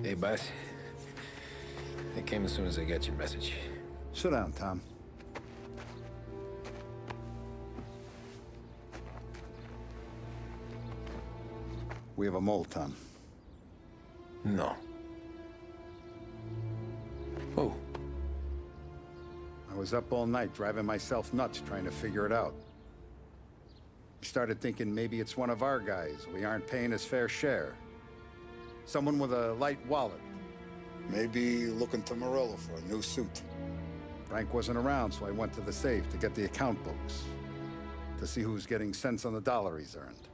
Hey, boss. I came as soon as I got your message. Sit down, Tom. We have a mole, Tom. No. Oh. I was up all night driving myself nuts trying to figure it out. I started thinking maybe it's one of our guys. We aren't paying his fair share. Someone with a light wallet. Maybe looking to Morello for a new suit. Frank wasn't around, so I went to the safe to get the account books. To see who's getting cents on the dollar he's earned.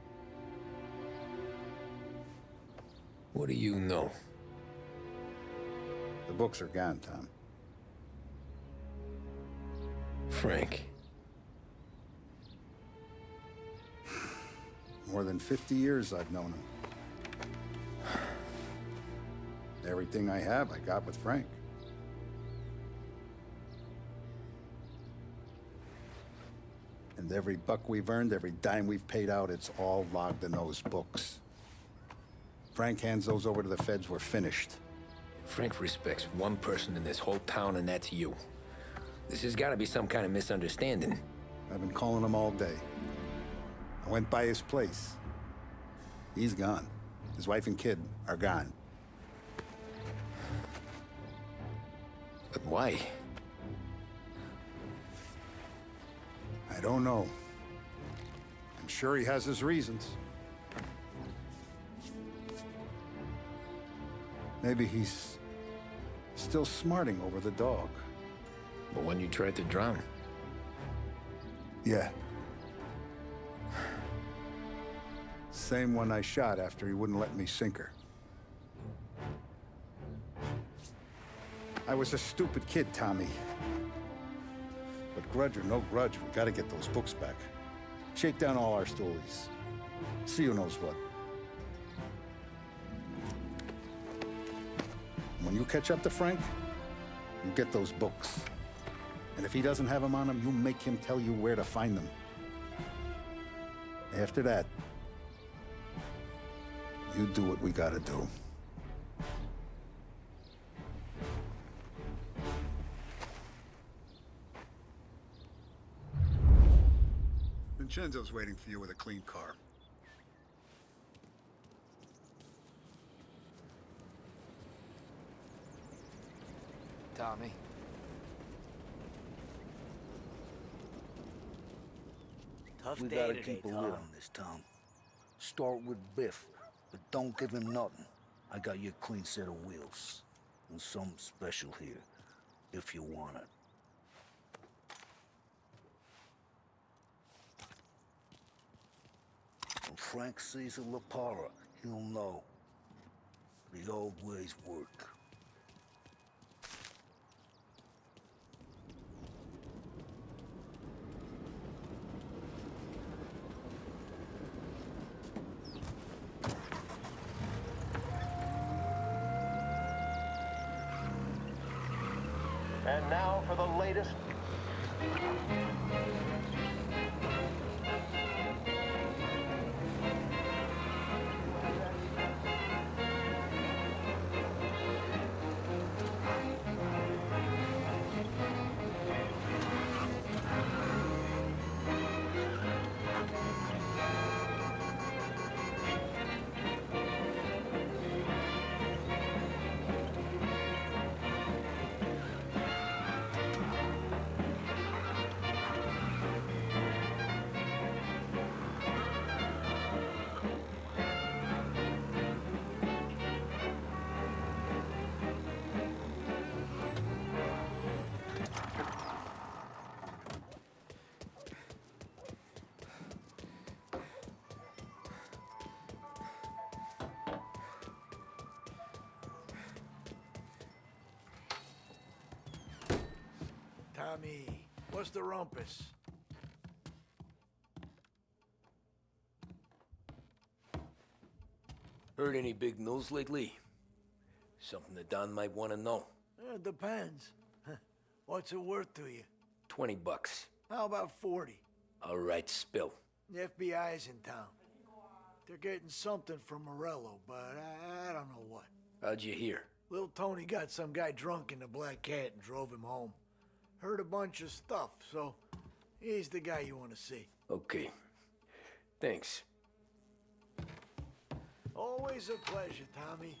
What do you know? The books are gone, Tom. Frank. More than 50 years I've known him. Everything I have, I got with Frank. And every buck we've earned, every dime we've paid out, it's all logged in those books. Frank hands those over to the feds, we're finished. Frank respects one person in this whole town, and that's you. This has got to be some kind of misunderstanding. I've been calling him all day. I went by his place. He's gone. His wife and kid are gone. But why? I don't know. I'm sure he has his reasons. Maybe he's still smarting over the dog. The one you tried to drown? Yeah. Same one I shot after he wouldn't let me sink her. I was a stupid kid, Tommy. But grudge or no grudge, we gotta get those books back. Shake down all our stories. See who knows what. When you catch up to Frank, you get those books. And if he doesn't have them on him, you make him tell you where to find them. After that, you do what we gotta do. Vincenzo's waiting for you with a clean car. Tommy. Tough We day gotta today, keep a Tom. lid on this, Tom. Start with Biff, but don't give him nothing. I got you a clean set of wheels. And something special here, if you want it. When Frank sees a La Parra, he'll know. The old ways work. And now for the latest. Tommy, what's the rumpus? Heard any big news lately? Something that Don might want to know. Depends. What's it worth to you? $20. How about 40? All right, spill. The FBI's in town. They're getting something from Morello, but I don't know what. How'd you hear? Little Tony got some guy drunk in the Black Cat and drove him home. Heard a bunch of stuff, so he's the guy you want to see. Okay. Thanks. Always a pleasure, Tommy.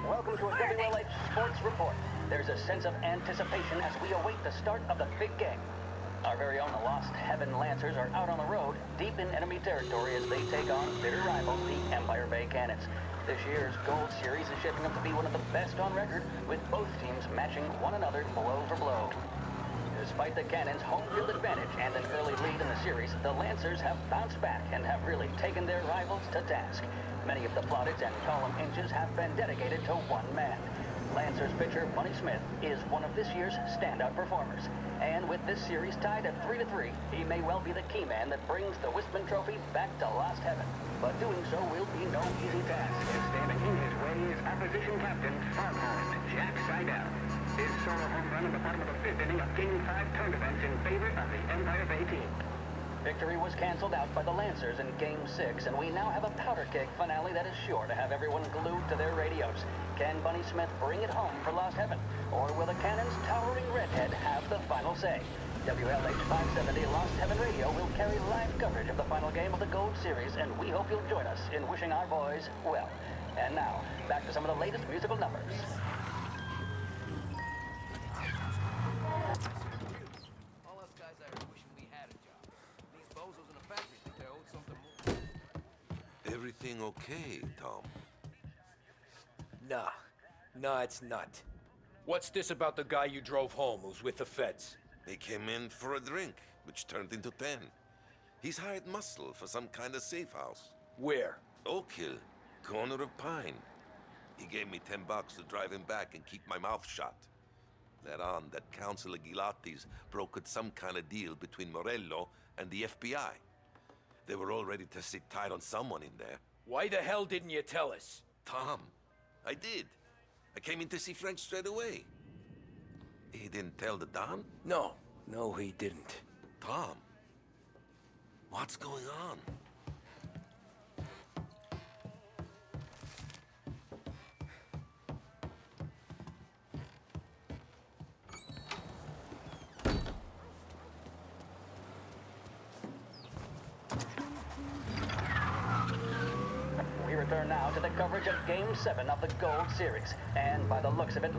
Welcome to a WLH Sports Report. There's a sense of anticipation as we await the start of the big game. Our very own Lost Heaven Lancers are out on the road, deep in enemy territory as they take on bitter rivals, the Empire Bay Cannons. This year's Gold Series is shaping up to be one of the best on record, with both teams matching one another blow for blow. Despite the Cannons' home field advantage and an early lead in the series, the Lancers have bounced back and have really taken their rivals to task. Many of the plaudits and column inches have been dedicated to one man. Lancers pitcher Bunny Smith is one of this year's standout performers. And with this series tied at 3-3, he may well be the key man that brings the Wistman Trophy back to Lost Heaven. But doing so will be no easy task. Standing in his way is opposition captain, Foghorn Jack Seidel. His solo home run in the bottom of the fifth inning of Game 5 tournaments in favor of the Empire Bay team. Victory was canceled out by the Lancers in Game 6, and we now have a powder keg finale that is sure to have everyone glued to their radios. Can Bunny Smith bring it home for Lost Heaven? Or will the Cannon's towering redhead have the final say? WLH 570 Lost Heaven Radio will carry live coverage of the final game of the Gold Series, and we hope you'll join us in wishing our boys well. And now, back to some of the latest musical numbers. All us guys out here wishing we had a job. These bozos in the factory think they're owed something more. Everything okay, Tom? Nah, it's not. What's this about the guy you drove home who's with the feds? He came in for a drink, which turned into 10. He's hired muscle for some kind of safe house. Where? Oak Hill, corner of Pine. He gave me $10 to drive him back and keep my mouth shut. Later on, that Councilor Gilatti's brokered some kind of deal between Morello and the FBI. They were all ready to sit tight on someone in there. Why the hell didn't you tell us? Tom, I did. I came in to see Frank straight away. He didn't tell the Don? No, he didn't. Tom, what's going on? We return now to the coverage of Game 7 of the Gold Series. And by the looks of it,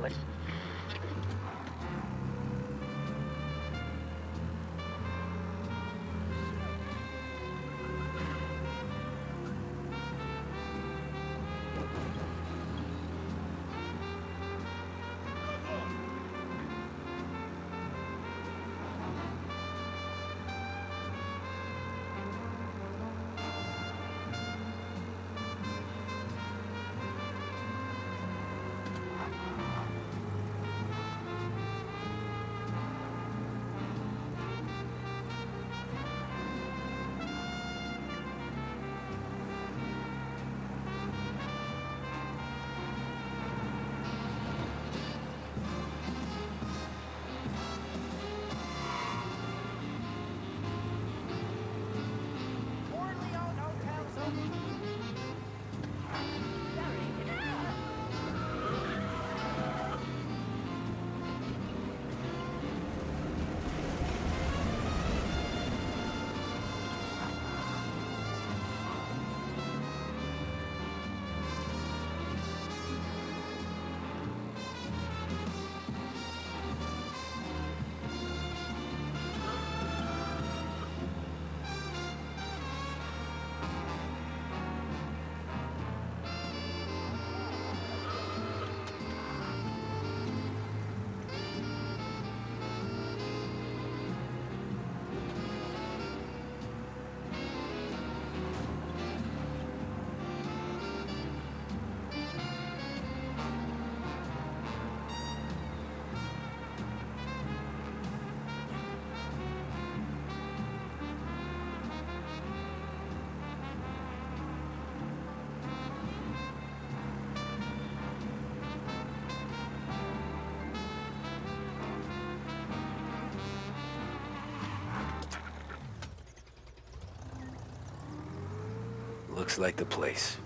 Looks like the place.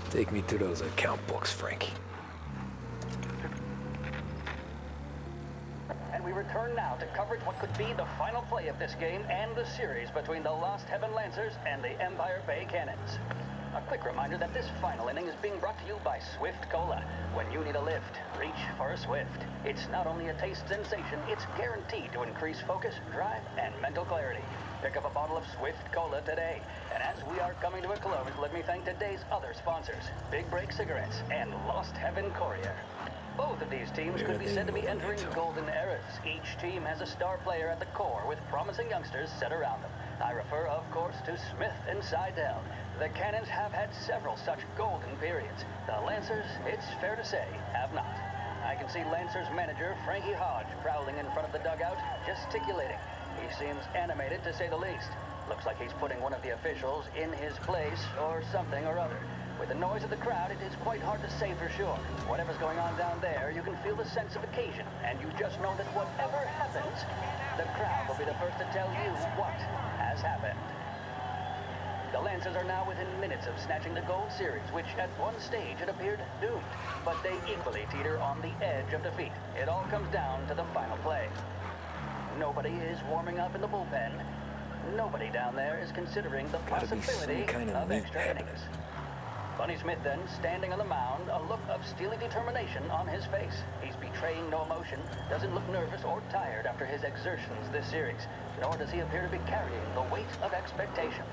Take me to those account books, Frank. And we return now to coverage what could be the final play of this game and the series between the Lost Heaven Lancers and the Empire Bay Cannons. A quick reminder that this final inning is being brought to you by Swift Cola. When you need a lift, reach for a Swift. It's not only a taste sensation, it's guaranteed to increase focus, drive, and mental clarity. Pick up a bottle of Swift Cola today. And as we are coming to a close, let me thank today's other sponsors, Big Break Cigarettes and Lost Heaven Courier. Both of these teams could be said to be entering golden eras. Each team has a star player at the core with promising youngsters set around them. I refer, of course, to Smith and Seidel. The Cannons have had several such golden periods. The Lancers, it's fair to say, have not. I can see Lancers manager Frankie Hodge prowling in front of the dugout, gesticulating. He seems animated, to say the least. Looks like he's putting one of the officials in his place, or something or other. With the noise of the crowd, it is quite hard to say for sure. Whatever's going on down there, you can feel the sense of occasion, and you just know that whatever happens, the crowd will be the first to tell you what has happened. The Lancers are now within minutes of snatching the gold series, which at one stage had appeared doomed. But they equally teeter on the edge of defeat. It all comes down to the final play. Nobody is warming up in the bullpen. Nobody down there is considering the possibility of extra innings. Bunny Smith then, standing on the mound, a look of steely determination on his face. He's betraying no emotion, doesn't look nervous or tired after his exertions this series, nor does he appear to be carrying the weight of expectation.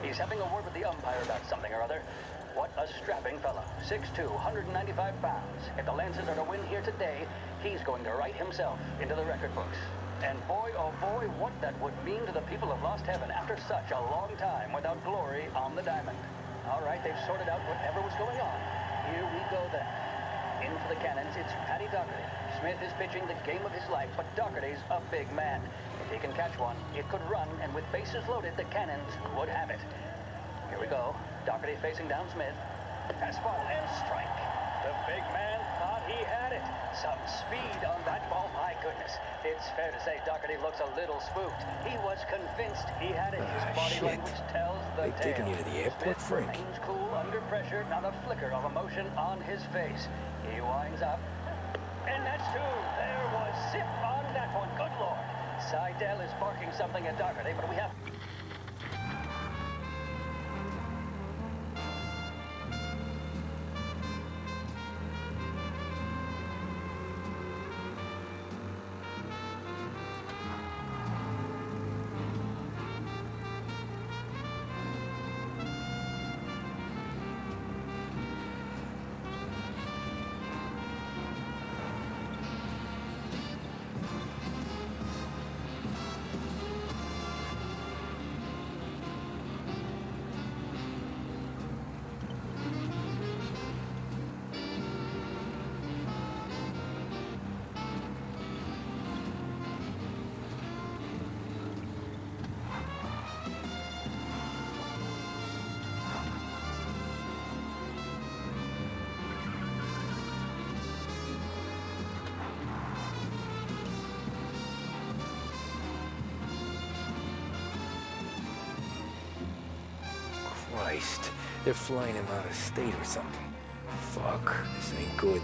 He's having a word with the umpire about something or other. What a strapping fellow, 6'2", 195 pounds. If the Lancers are to win here today, he's going to write himself into the record books. And boy, oh boy, what that would mean to the people of Lost Heaven after such a long time without glory on the diamond. All right, they've sorted out whatever was going on. Here we go then. In for the Cannons, it's Paddy Doherty. Smith is pitching the game of his life, but Doherty's a big man. If he can catch one, it could run, and with bases loaded, the Cannons would have it. Here we go. Doherty facing down Smith. Fastball and strike. The big man thought he had it. Some speed on that ball, my goodness. It's fair to say Doherty looks a little spooked. He was convinced he had it. His body language tells the tale. Taking you to the airport, Smith Frank? remains cool under pressure, not a flicker of emotion on his face. He winds up. And that's two. There was zip on that one. Good Lord. Seidel is barking something at Doherty, but we have... Christ, they're flying him out of state or something. Fuck, this ain't good.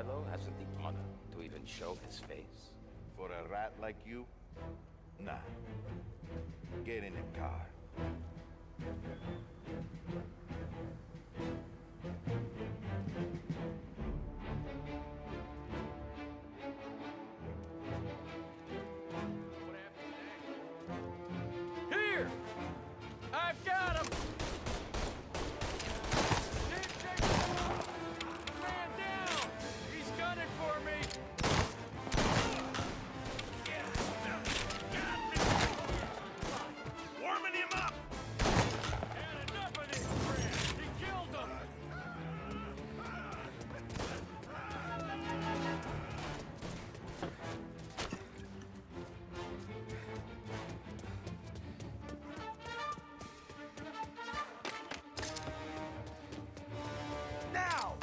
Morello hasn't the honor to even show his face. For a rat like you? Nah. Get in the car. Here! I've got him! Man down! He's gunning for me! Warming him up! Had enough of this crap! He killed him! Now!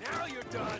Now you're done!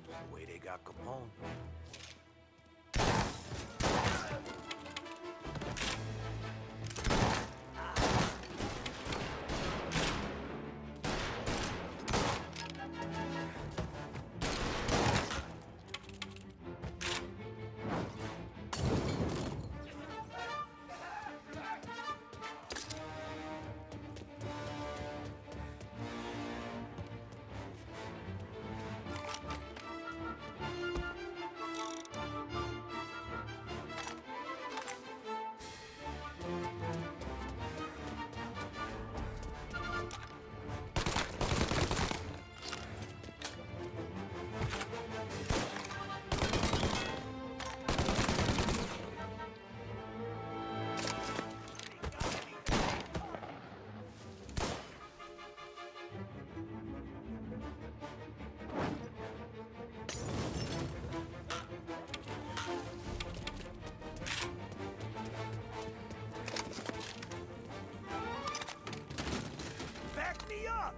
The way they got Capone. me up!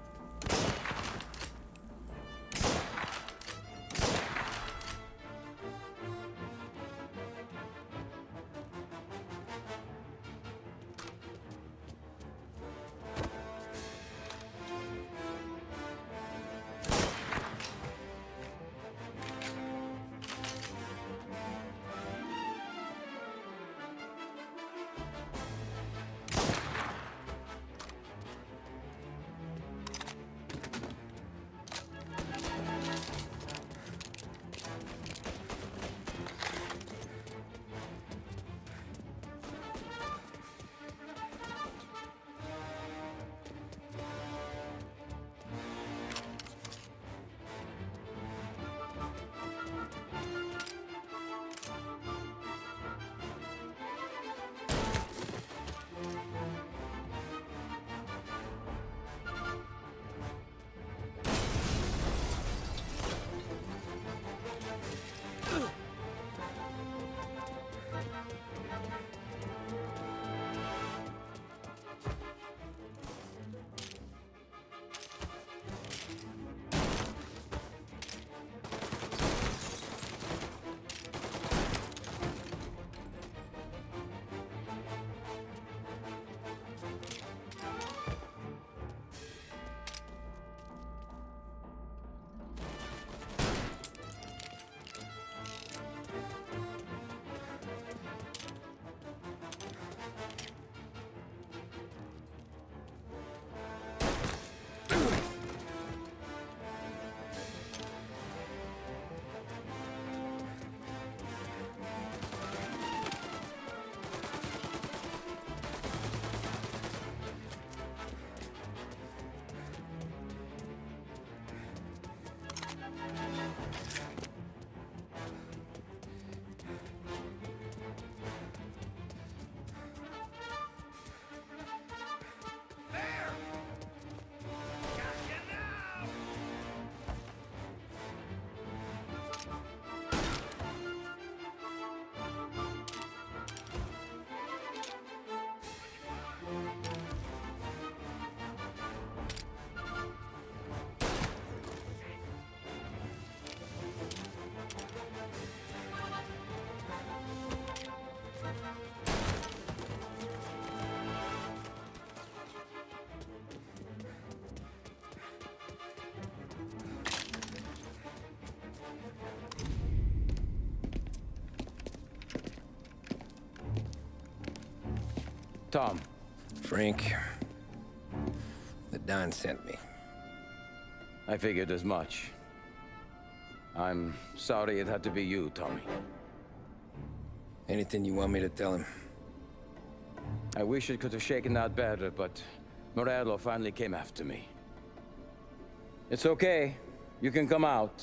Tom. Frank. The Don sent me. I figured as much. I'm sorry it had to be you, Tommy. Anything you want me to tell him? I wish it could have shaken out better, but Morello finally came after me. It's okay. You can come out.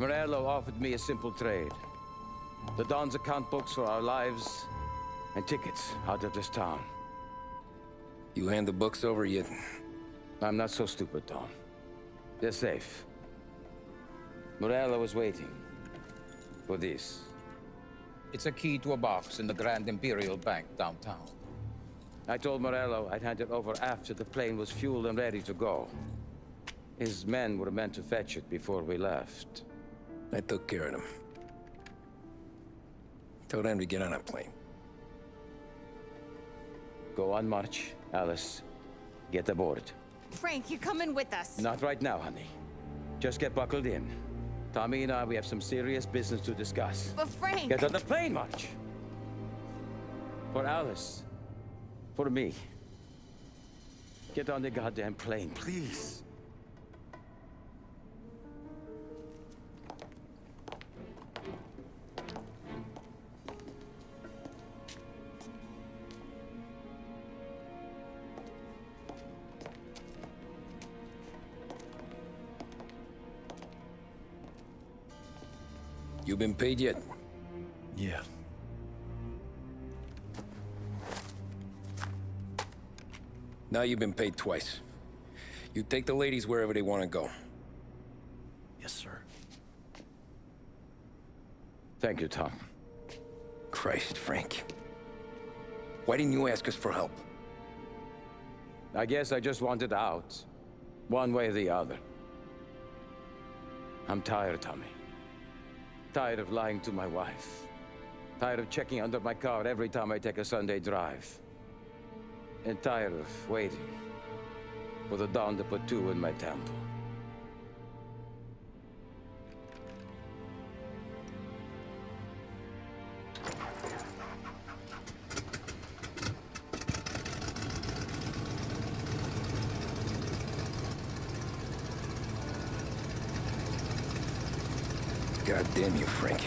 Morello offered me a simple trade. The Don's account books for our lives and tickets out of this town. You hand the books over yet? I'm not so stupid, Don. They're safe. Morello was waiting for this. It's a key to a box in the Grand Imperial Bank downtown. I told Morello I'd hand it over after the plane was fueled and ready to go. His men were meant to fetch it before we left. I took care of them. Told them to get on a plane. Go on, march, Alice. Get aboard. Frank, you're coming with us. Not right now, honey. Just get buckled in. Tommy and I, we have some serious business to discuss. But Frank... Get on the plane, March! For Alice. For me. Get on the goddamn plane, please. You been paid yet? Yeah. Now you've been paid twice. You take the ladies wherever they want to go. Yes, sir. Thank you, Tom. Christ, Frank. Why didn't you ask us for help? I guess I just wanted out. One way or the other. I'm tired, Tommy. Tired of lying to my wife. Tired of checking under my car every time I take a Sunday drive. And tired of waiting for the dawn to put two in my temple. God damn you, Frank.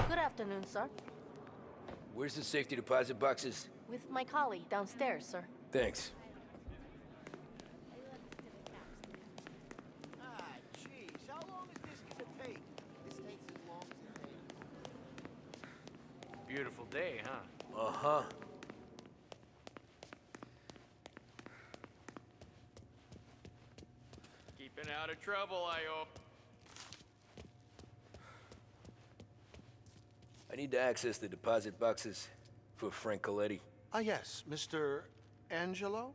Good afternoon, sir. Where's the safety deposit boxes? With my colleague downstairs, sir. Thanks. Ah, jeez. How long is this gonna take? This takes as long as it takes. Beautiful day, huh? Uh-huh. Keeping out of trouble, I hope. I need to access the deposit boxes for Frank Coletti. Ah, yes, Mr. Angelo?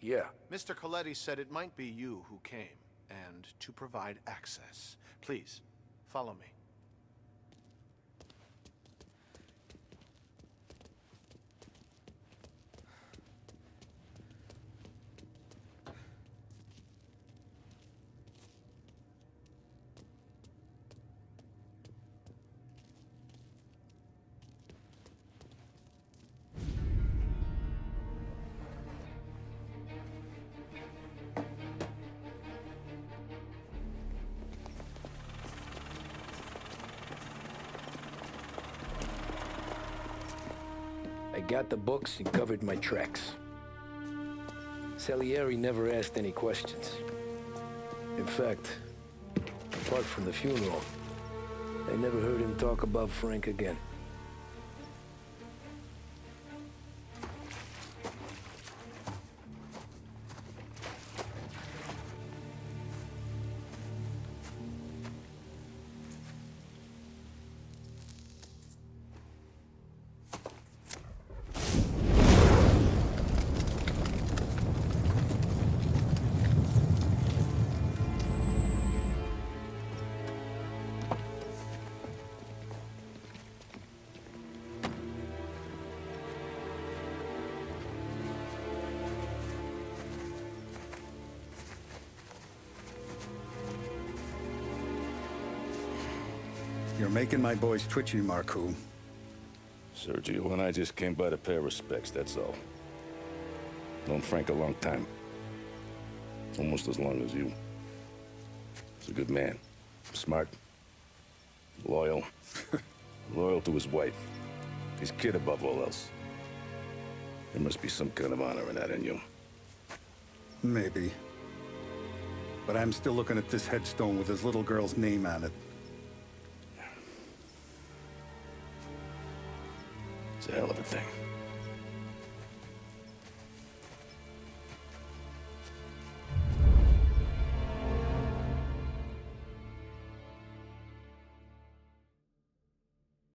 Yeah. Mr. Coletti said it might be you who came, and to provide access. Please, follow me. I got the books and covered my tracks. Salieri never asked any questions. In fact, apart from the funeral, I never heard him talk about Frank again. You're making my boys twitchy, Marku. Sergio and I just came by to pay our respects, that's all. Known Frank a long time. Almost as long as you. He's a good man. Smart. Loyal. Loyal to his wife. His kid above all else. There must be some kind of honor in that in you. Maybe. But I'm still looking at this headstone with his little girl's name on it. It's a hell of a thing.